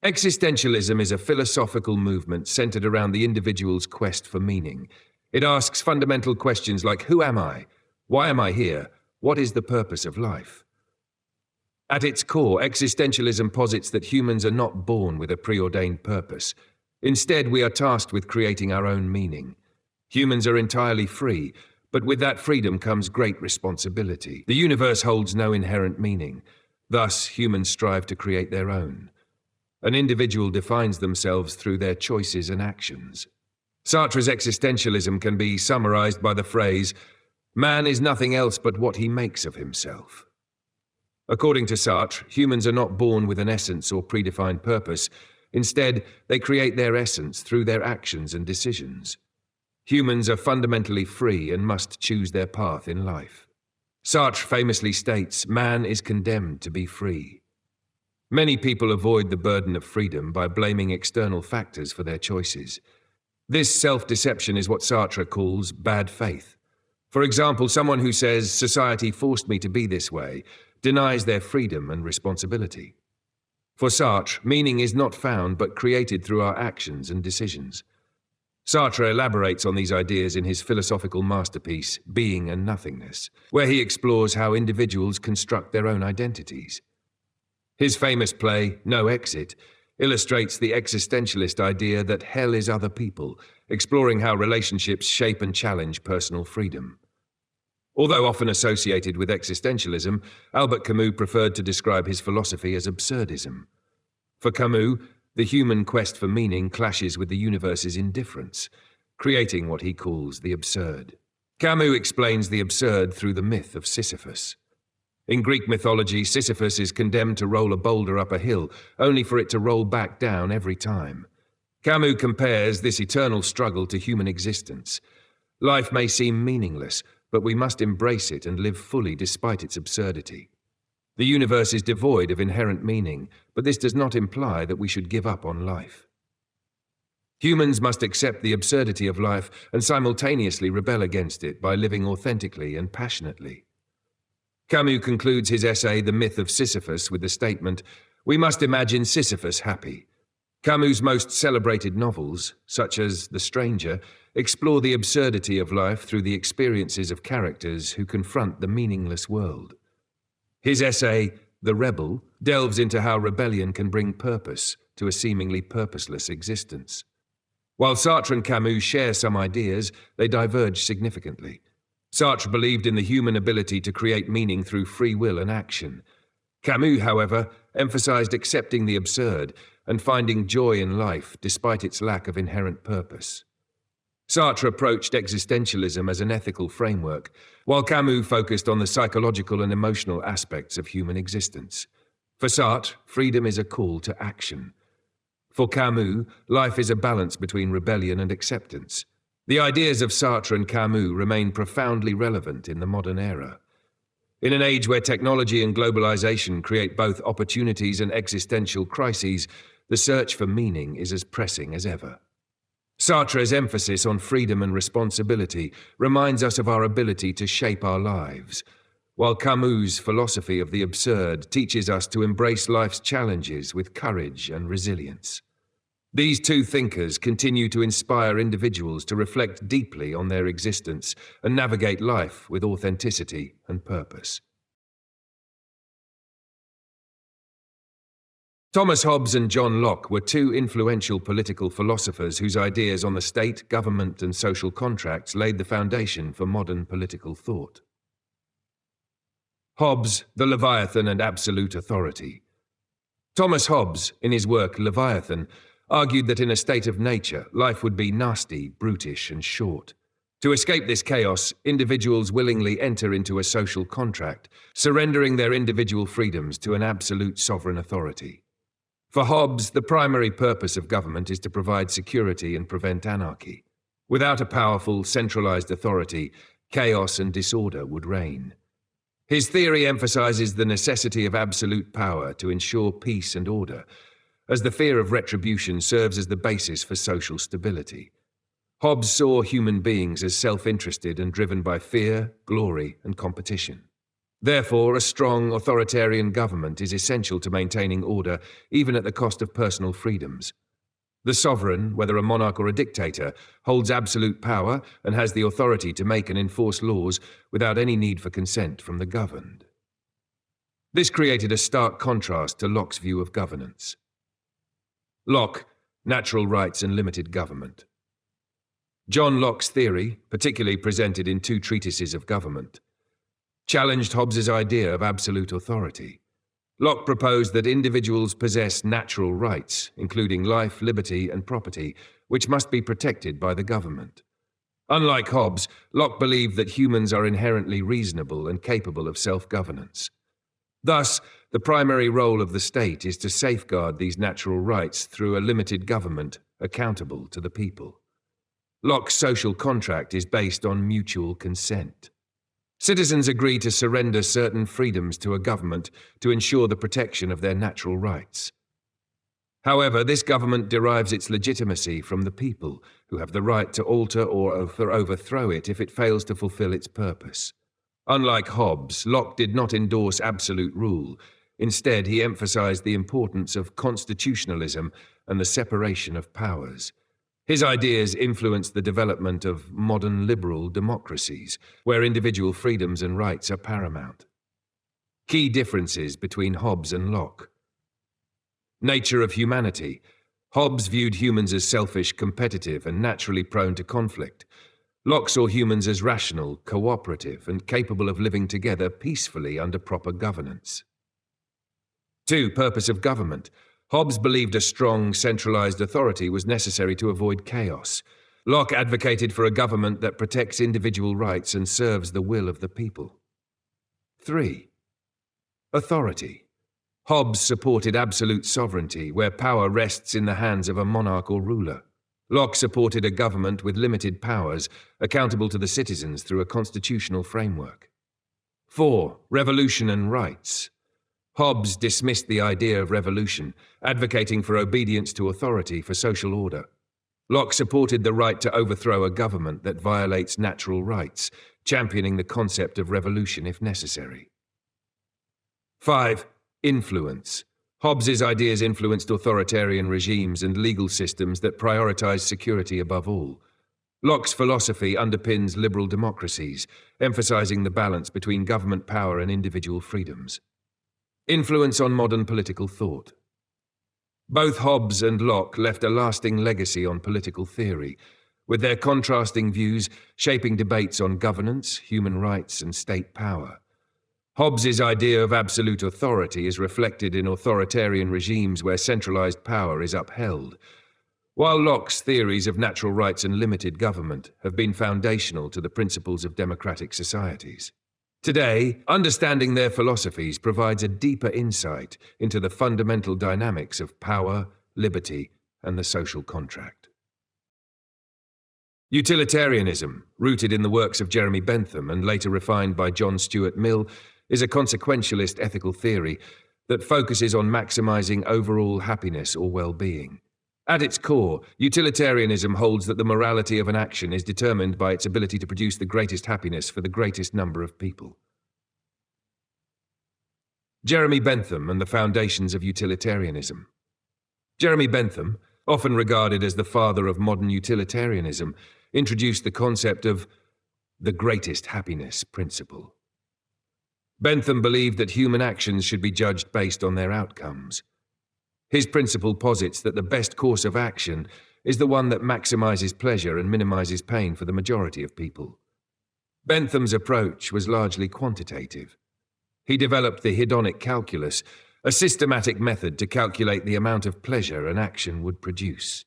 Existentialism is a philosophical movement centered around the individual's quest for meaning. It asks fundamental questions like, who am I? Why am I here? What is the purpose of life? At its core, existentialism posits that humans are not born with a preordained purpose. Instead, we are tasked with creating our own meaning. Humans are entirely free, but with that freedom comes great responsibility. The universe holds no inherent meaning. Thus, humans strive to create their own. An individual defines themselves through their choices and actions. Sartre's existentialism can be summarized by the phrase, "Man is nothing else but what he makes of himself." According to Sartre, humans are not born with an essence or predefined purpose. Instead, they create their essence through their actions and decisions. Humans are fundamentally free and must choose their path in life. Sartre famously states, "Man is condemned to be free." Many people avoid the burden of freedom by blaming external factors for their choices. This self-deception is what Sartre calls bad faith. For example, someone who says, "Society forced me to be this way," denies their freedom and responsibility. For Sartre, meaning is not found but created through our actions and decisions. Sartre elaborates on these ideas in his philosophical masterpiece, Being and Nothingness, where he explores how individuals construct their own identities. His famous play, No Exit, illustrates the existentialist idea that hell is other people, exploring how relationships shape and challenge personal freedom. Although often associated with existentialism, Albert Camus preferred to describe his philosophy as absurdism. For Camus, the human quest for meaning clashes with the universe's indifference, creating what he calls the absurd. Camus explains the absurd through the myth of Sisyphus. In Greek mythology, Sisyphus is condemned to roll a boulder up a hill, only for it to roll back down every time. Camus compares this eternal struggle to human existence. Life may seem meaningless, but we must embrace it and live fully despite its absurdity. The universe is devoid of inherent meaning, but this does not imply that we should give up on life. Humans must accept the absurdity of life and simultaneously rebel against it by living authentically and passionately. Camus concludes his essay, The Myth of Sisyphus, with the statement, "We must imagine Sisyphus happy." Camus' most celebrated novels, such as The Stranger, explore the absurdity of life through the experiences of characters who confront the meaningless world. His essay, The Rebel, delves into how rebellion can bring purpose to a seemingly purposeless existence. While Sartre and Camus share some ideas, they diverge significantly. Sartre believed in the human ability to create meaning through free will and action. Camus, however, emphasized accepting the absurd and finding joy in life despite its lack of inherent purpose. Sartre approached existentialism as an ethical framework, while Camus focused on the psychological and emotional aspects of human existence. For Sartre, freedom is a call to action. For Camus, life is a balance between rebellion and acceptance. The ideas of Sartre and Camus remain profoundly relevant in the modern era. In an age where technology and globalization create both opportunities and existential crises, the search for meaning is as pressing as ever. Sartre's emphasis on freedom and responsibility reminds us of our ability to shape our lives, while Camus' philosophy of the absurd teaches us to embrace life's challenges with courage and resilience. These two thinkers continue to inspire individuals to reflect deeply on their existence and navigate life with authenticity and purpose. Thomas Hobbes and John Locke were two influential political philosophers whose ideas on the state, government, and social contracts laid the foundation for modern political thought. Hobbes, the Leviathan and Absolute Authority. Thomas Hobbes, in his work Leviathan, argued that in a state of nature, life would be nasty, brutish, and short. To escape this chaos, individuals willingly enter into a social contract, surrendering their individual freedoms to an absolute sovereign authority. For Hobbes, the primary purpose of government is to provide security and prevent anarchy. Without a powerful, centralized authority, chaos and disorder would reign. His theory emphasizes the necessity of absolute power to ensure peace and order, as the fear of retribution serves as the basis for social stability. Hobbes saw human beings as self-interested and driven by fear, glory, and competition. Therefore, a strong authoritarian government is essential to maintaining order, even at the cost of personal freedoms. The sovereign, whether a monarch or a dictator, holds absolute power and has the authority to make and enforce laws without any need for consent from the governed. This created a stark contrast to Locke's view of governance. Locke, natural rights and limited government. John Locke's theory, particularly presented in two treatises of government, challenged Hobbes's idea of absolute authority. Locke proposed that individuals possess natural rights, including life, liberty, and property, which must be protected by the government. Unlike Hobbes, Locke believed that humans are inherently reasonable and capable of self-governance. Thus, the primary role of the state is to safeguard these natural rights through a limited government accountable to the people. Locke's social contract is based on mutual consent. Citizens agree to surrender certain freedoms to a government to ensure the protection of their natural rights. However, this government derives its legitimacy from the people, who have the right to alter or overthrow it if it fails to fulfill its purpose. Unlike Hobbes, Locke did not endorse absolute rule. Instead, he emphasized the importance of constitutionalism and the separation of powers. His ideas influenced the development of modern liberal democracies, where individual freedoms and rights are paramount. Key differences between Hobbes and Locke. Nature of humanity. Hobbes viewed humans as selfish, competitive, and naturally prone to conflict. Locke saw humans as rational, cooperative, and capable of living together peacefully under proper governance. 2. Purpose of government. Hobbes believed a strong, centralized authority was necessary to avoid chaos. Locke advocated for a government that protects individual rights and serves the will of the people. 3. Authority. Hobbes supported absolute sovereignty, where power rests in the hands of a monarch or ruler. Locke supported a government with limited powers, accountable to the citizens through a constitutional framework. 4. Revolution and rights. Hobbes dismissed the idea of revolution, advocating for obedience to authority for social order. Locke supported the right to overthrow a government that violates natural rights, championing the concept of revolution if necessary. 5. Influence. Hobbes's ideas influenced authoritarian regimes and legal systems that prioritize security above all. Locke's philosophy underpins liberal democracies, emphasizing the balance between government power and individual freedoms. Influence on modern political thought. Both Hobbes and Locke left a lasting legacy on political theory, with their contrasting views shaping debates on governance, human rights, and state power. Hobbes's idea of absolute authority is reflected in authoritarian regimes where centralized power is upheld, while Locke's theories of natural rights and limited government have been foundational to the principles of democratic societies. Today, understanding their philosophies provides a deeper insight into the fundamental dynamics of power, liberty, and the social contract. Utilitarianism, rooted in the works of Jeremy Bentham and later refined by John Stuart Mill, is a consequentialist ethical theory that focuses on maximizing overall happiness or well-being. At its core, utilitarianism holds that the morality of an action is determined by its ability to produce the greatest happiness for the greatest number of people. Jeremy Bentham and the foundations of utilitarianism. Jeremy Bentham, often regarded as the father of modern utilitarianism, introduced the concept of the greatest happiness principle. Bentham believed that human actions should be judged based on their outcomes. His principle posits that the best course of action is the one that maximizes pleasure and minimizes pain for the majority of people. Bentham's approach was largely quantitative. He developed the hedonic calculus, a systematic method to calculate the amount of pleasure an action would produce.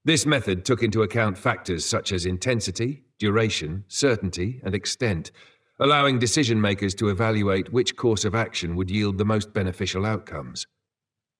This method took into account factors such as intensity, duration, certainty, and extent, allowing decision-makers to evaluate which course of action would yield the most beneficial outcomes.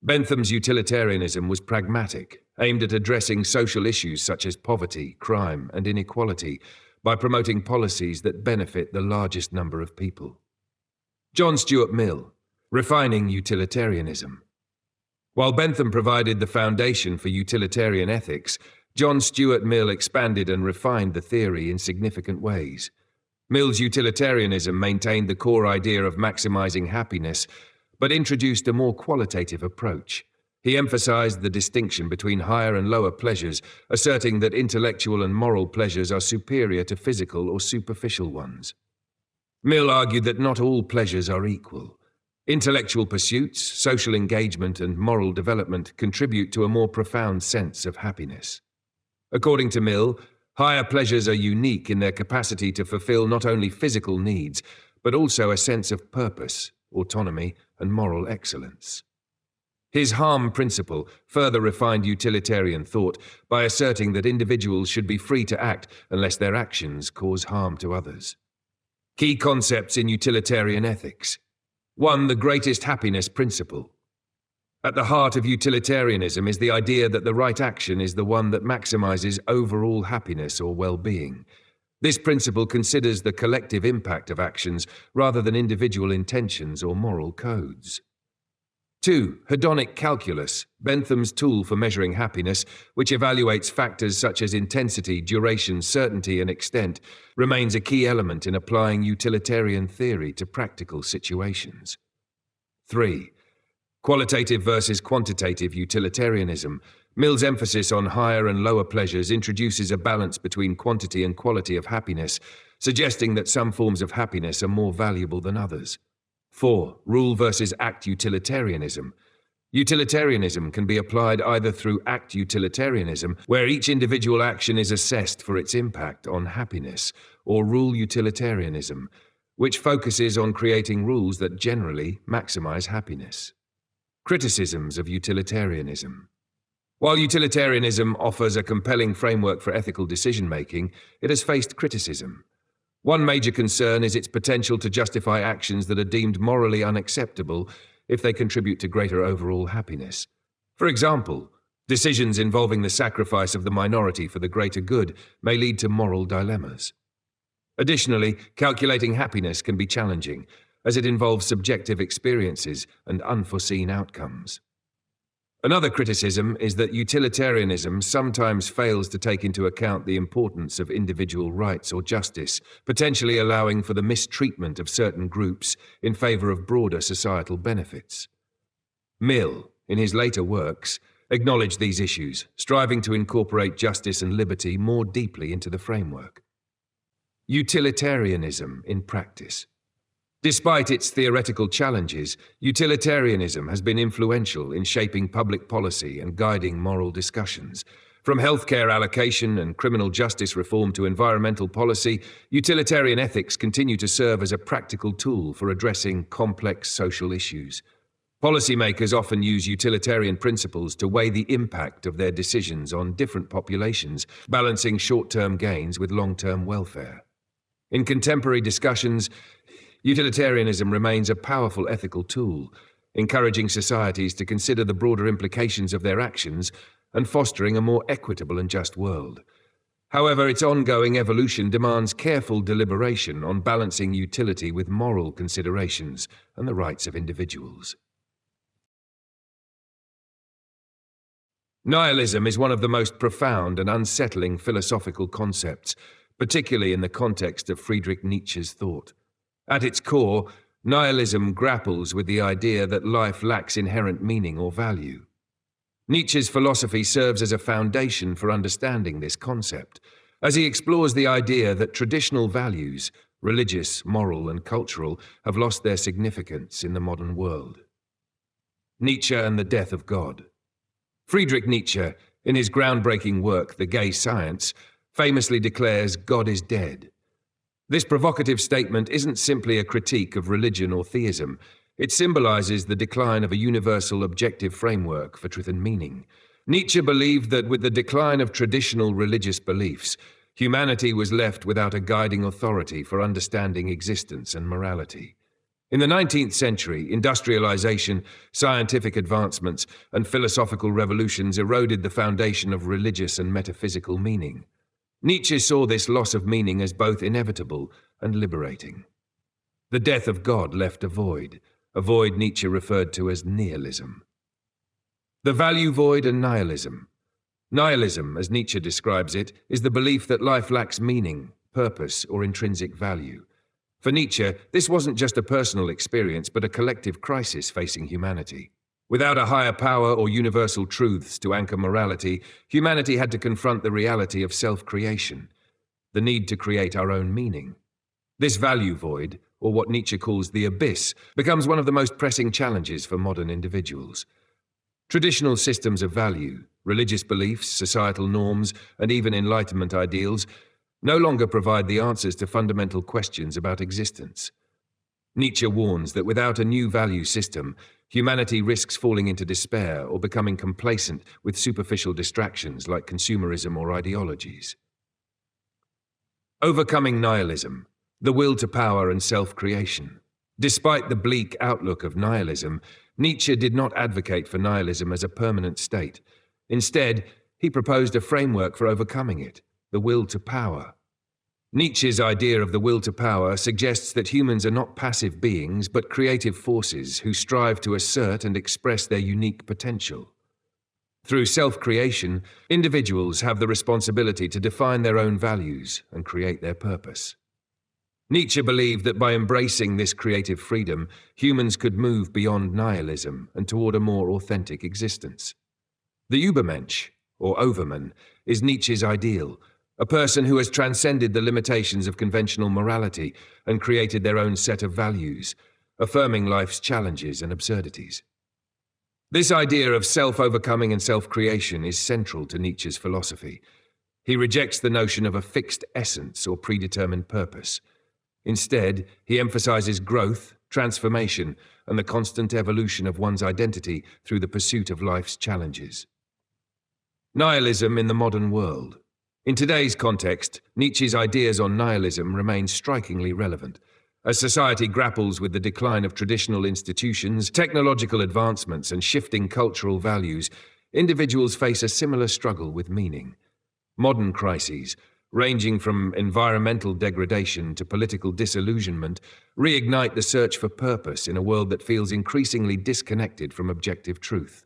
Bentham's utilitarianism was pragmatic, aimed at addressing social issues such as poverty, crime, and inequality by promoting policies that benefit the largest number of people. John Stuart Mill, refining utilitarianism. While Bentham provided the foundation for utilitarian ethics, John Stuart Mill expanded and refined the theory in significant ways. Mill's utilitarianism maintained the core idea of maximizing happiness, but introduced a more qualitative approach. He emphasized the distinction between higher and lower pleasures, asserting that intellectual and moral pleasures are superior to physical or superficial ones. Mill argued that not all pleasures are equal. Intellectual pursuits, social engagement, and moral development contribute to a more profound sense of happiness. According to Mill, higher pleasures are unique in their capacity to fulfill not only physical needs, but also a sense of purpose, autonomy, and moral excellence. His harm principle further refined utilitarian thought by asserting that individuals should be free to act unless their actions cause harm to others. Key concepts in utilitarian ethics. 1. The greatest happiness principle. At the heart of utilitarianism is the idea that the right action is the one that maximizes overall happiness or well-being. This principle considers the collective impact of actions rather than individual intentions or moral codes. 2. Hedonic calculus, Bentham's tool for measuring happiness, which evaluates factors such as intensity, duration, certainty, and extent, remains a key element in applying utilitarian theory to practical situations. 3. Qualitative versus quantitative utilitarianism. Mill's emphasis on higher and lower pleasures introduces a balance between quantity and quality of happiness, suggesting that some forms of happiness are more valuable than others. 4. Rule versus act utilitarianism. Utilitarianism can be applied either through act utilitarianism, where each individual action is assessed for its impact on happiness, or rule utilitarianism, which focuses on creating rules that generally maximize happiness. Criticisms of utilitarianism. While utilitarianism offers a compelling framework for ethical decision-making, it has faced criticism. One major concern is its potential to justify actions that are deemed morally unacceptable if they contribute to greater overall happiness. For example, decisions involving the sacrifice of the minority for the greater good may lead to moral dilemmas. Additionally, calculating happiness can be challenging, as it involves subjective experiences and unforeseen outcomes. Another criticism is that utilitarianism sometimes fails to take into account the importance of individual rights or justice, potentially allowing for the mistreatment of certain groups in favor of broader societal benefits. Mill, in his later works, acknowledged these issues, striving to incorporate justice and liberty more deeply into the framework. Utilitarianism in practice. Despite its theoretical challenges, utilitarianism has been influential in shaping public policy and guiding moral discussions. From healthcare allocation and criminal justice reform to environmental policy, utilitarian ethics continue to serve as a practical tool for addressing complex social issues. Policymakers often use utilitarian principles to weigh the impact of their decisions on different populations, balancing short-term gains with long-term welfare. In contemporary discussions, utilitarianism remains a powerful ethical tool, encouraging societies to consider the broader implications of their actions and fostering a more equitable and just world. However, its ongoing evolution demands careful deliberation on balancing utility with moral considerations and the rights of individuals. Nihilism is one of the most profound and unsettling philosophical concepts, particularly in the context of Friedrich Nietzsche's thought. At its core, nihilism grapples with the idea that life lacks inherent meaning or value. Nietzsche's philosophy serves as a foundation for understanding this concept, as he explores the idea that traditional values, religious, moral, and cultural, have lost their significance in the modern world. Nietzsche and the Death of God. Friedrich Nietzsche, in his groundbreaking work, The Gay Science, famously declares God is dead. This provocative statement isn't simply a critique of religion or theism. It symbolizes the decline of a universal objective framework for truth and meaning. Nietzsche believed that with the decline of traditional religious beliefs, humanity was left without a guiding authority for understanding existence and morality. In the 19th century, industrialization, scientific advancements, and philosophical revolutions eroded the foundation of religious and metaphysical meaning. Nietzsche saw this loss of meaning as both inevitable and liberating. The death of God left a void Nietzsche referred to as nihilism. The value void and nihilism. Nihilism, as Nietzsche describes it, is the belief that life lacks meaning, purpose, or intrinsic value. For Nietzsche, this wasn't just a personal experience, but a collective crisis facing humanity. Without a higher power or universal truths to anchor morality, humanity had to confront the reality of self-creation, the need to create our own meaning. This value void, or what Nietzsche calls the abyss, becomes one of the most pressing challenges for modern individuals. Traditional systems of value, religious beliefs, societal norms, and even Enlightenment ideals no longer provide the answers to fundamental questions about existence. Nietzsche warns that without a new value system, humanity risks falling into despair or becoming complacent with superficial distractions like consumerism or ideologies. Overcoming nihilism, the will to power and self-creation. Despite the bleak outlook of nihilism, Nietzsche did not advocate for nihilism as a permanent state. Instead, he proposed a framework for overcoming it, the will to power. Nietzsche's idea of the will to power suggests that humans are not passive beings, but creative forces who strive to assert and express their unique potential. Through self-creation, individuals have the responsibility to define their own values and create their purpose. Nietzsche believed that by embracing this creative freedom, humans could move beyond nihilism and toward a more authentic existence. The Übermensch, or Overman, is Nietzsche's ideal, a person who has transcended the limitations of conventional morality and created their own set of values, affirming life's challenges and absurdities. This idea of self-overcoming and self-creation is central to Nietzsche's philosophy. He rejects the notion of a fixed essence or predetermined purpose. Instead, he emphasizes growth, transformation, and the constant evolution of one's identity through the pursuit of life's challenges. Nihilism in the modern world. In today's context, Nietzsche's ideas on nihilism remain strikingly relevant. As society grapples with the decline of traditional institutions, technological advancements, and shifting cultural values, individuals face a similar struggle with meaning. Modern crises, ranging from environmental degradation to political disillusionment, reignite the search for purpose in a world that feels increasingly disconnected from objective truth.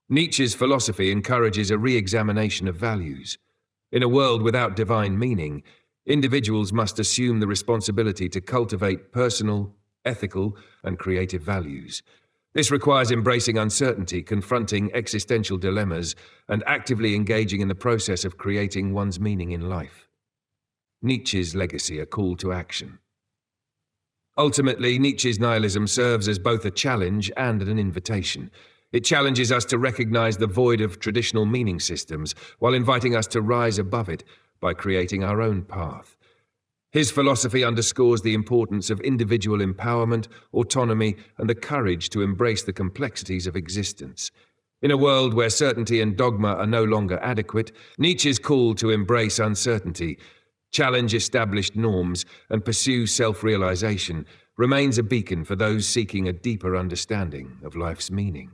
Nietzsche's philosophy encourages a re-examination of values. In a world without divine meaning, individuals must assume the responsibility to cultivate personal, ethical, and creative values. This requires embracing uncertainty, confronting existential dilemmas, and actively engaging in the process of creating one's meaning in life. Nietzsche's legacy, a call to action. Ultimately, Nietzsche's nihilism serves as both a challenge and an invitation. It challenges us to recognize the void of traditional meaning systems, while inviting us to rise above it by creating our own path. His philosophy underscores the importance of individual empowerment, autonomy, and the courage to embrace the complexities of existence. In a world where certainty and dogma are no longer adequate, Nietzsche's call to embrace uncertainty, challenge established norms, and pursue self-realization remains a beacon for those seeking a deeper understanding of life's meaning.